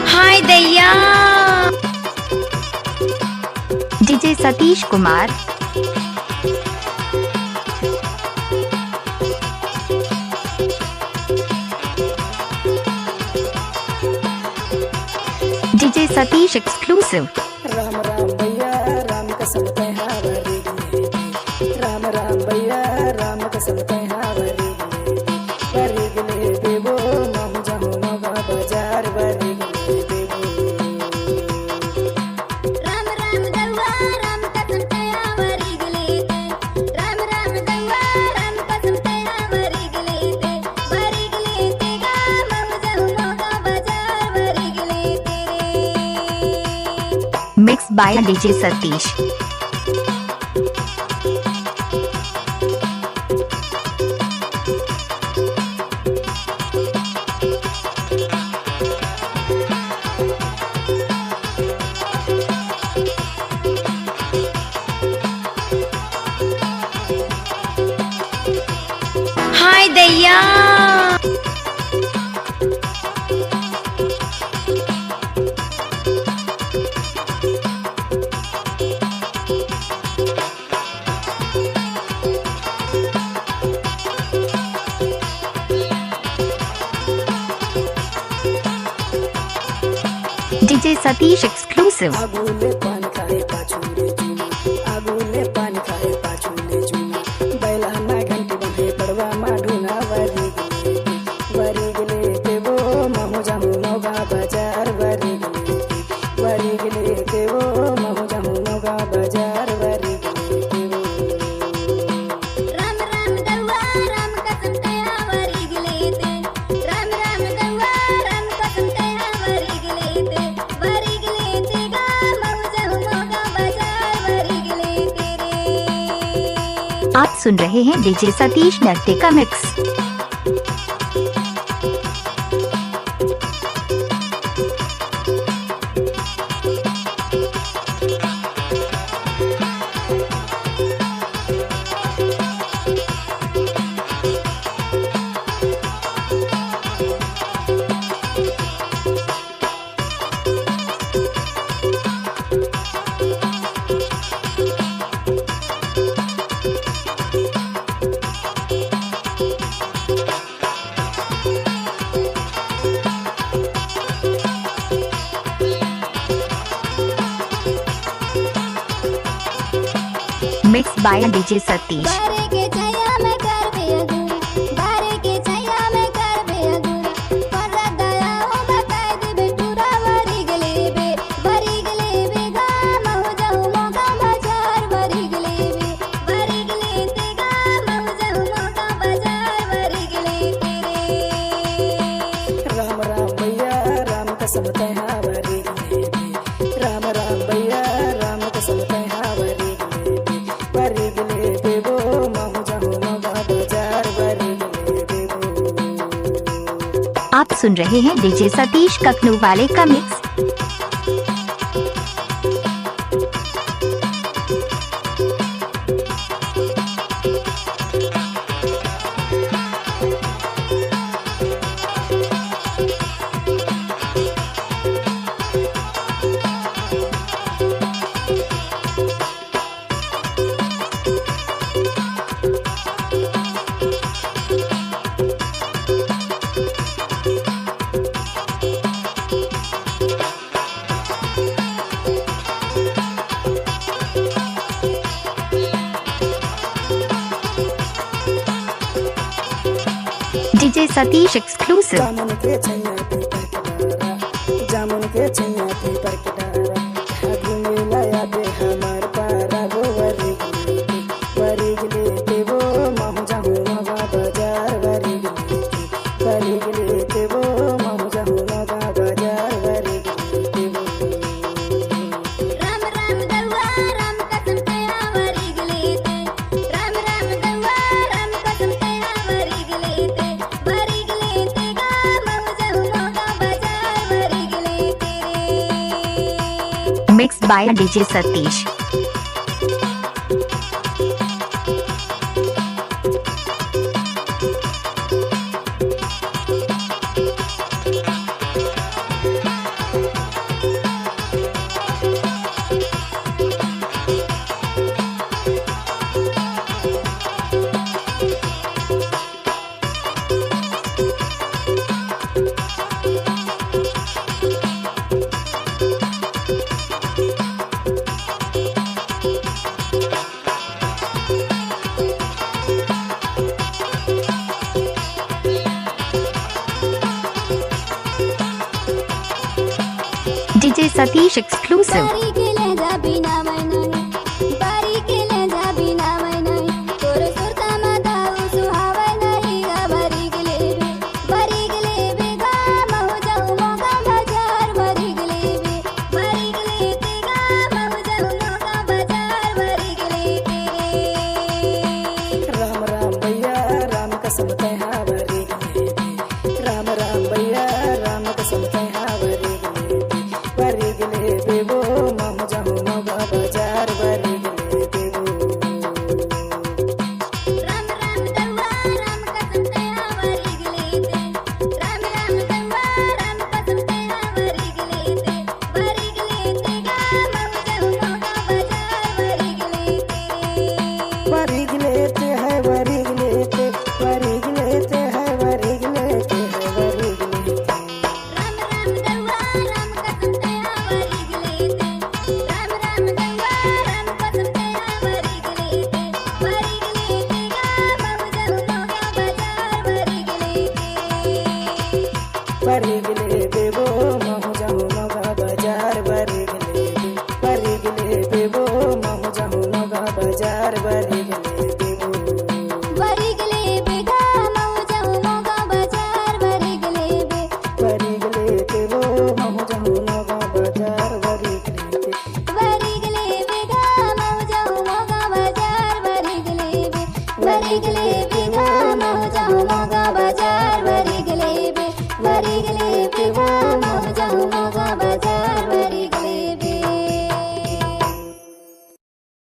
हाय दैया। DJ Satish Kumar. DJ Satish exclusive. Ram Ram भैया राम कसम हावरी राम राम भैया राम कसम हावरी वरी गले देवो महु जाहु मगा बाजार वरी गले देवो। राम राम दवा राम कसम हावरी गले राम राम दवा राम कसम हावरी गले गा महु जाहु मगा बाजार वरी गले तेरे। Mix by DJ Satish. हाय दैया। DJ Satish exclusive. आगुले पान खाए पाछुले जुना आगुले पान खाए पाछुले जुना बैला ना घंटी बंधे पड़वा माढुना वरी गले देवो महु जाहु मगा बाजार वरी गले देवो महु जाहु मगा बाजार वरी गले देवो। राम राम दवा राम कसम हावरी गले राम राम दवा राम कसम हावरी गले गा महु जाहु मगा बाजार वरी गले तेरे। आप सुन रहे हैं डीजे सतीश नृत्य का mix. Mix by DJ Satish. बारे के छाया में कर बे अधूरा बारे के छाया में कर बे अधूरा पर दया हो बताए दे बेटूरा वरी गले गा महु जाहु मगा बाजार वरी गले गा महु जाहु मगा बाजार वरी गले तेरे। राम राम भैया राम कसम हावरी गले राम राम भैया राम कसम हावरी वरी गले देवो महु जाहु मगा बाजार वरी गले देवो। आप सुन रहे हैं डीजे सतीश कखनू वाले का मिक्स। DJ Satish exclusive. जामुन के छैया पीपर के डारा जामुन के छैया पीपर के डारा आगू में लाया दे हमार पारा गो वरी गले देवो महु जाहु मगा बाजार वरी गले देवो महु जाहु मगा बाजार वरी गले देवो। राम राम दवा राम कसम हावरी गले राम राम दवा राम कसम हावरी गले गा महु जाहु मगा बाजार वरी गले तेरे। Mix by DJ Satish. Satish exclusive. बारी के ले जा बिना मैं नहीं, बारी के ले जा बिना मैं नहीं, तोर सुरता माताऊ सुहावै नहीं गा। बारी के ले गा महु जाऊ मोगा बाजार। बारी के ले ते गा महु जाऊ मोगा बाजार। बारी के ले राम राम भैया राम कसम तैहा वरी गले राम राम भैया राम कसम तैहा वरी गले बेबो महु जाऊ मोगा बाजार। वरी गले बेबो राम राम दवा राम कसम तैहा वरी गले ते। राम राम दवा राम कसम तैहा वरी गले ते। वरी गले ते गा महु जाऊ मोगा बाजार। वरी गले ते वरी गले ते है वरी गले ते वरी गले ते है वरी गले ते है वरी गले ते राम राम दवा राम कसम तैहा वरी गले ते। राम राम दवा राम कसम तैहा वरी गले ते। वरी गले ते गा महु जाऊ मोगा बाजार। वरी गले ते वरी गले बेबो महु जाऊ मोगा बाजार। वरी गले बेबो महु जाऊ मोगा बाजार। वरी गले बेबो वरी गले बेगा महु जाऊ मोगा बाजार। वरी गले बेबो महु जाऊ मोगा बाजार। वरी बेगा महु जाऊ मोगा बाजार। वरी गले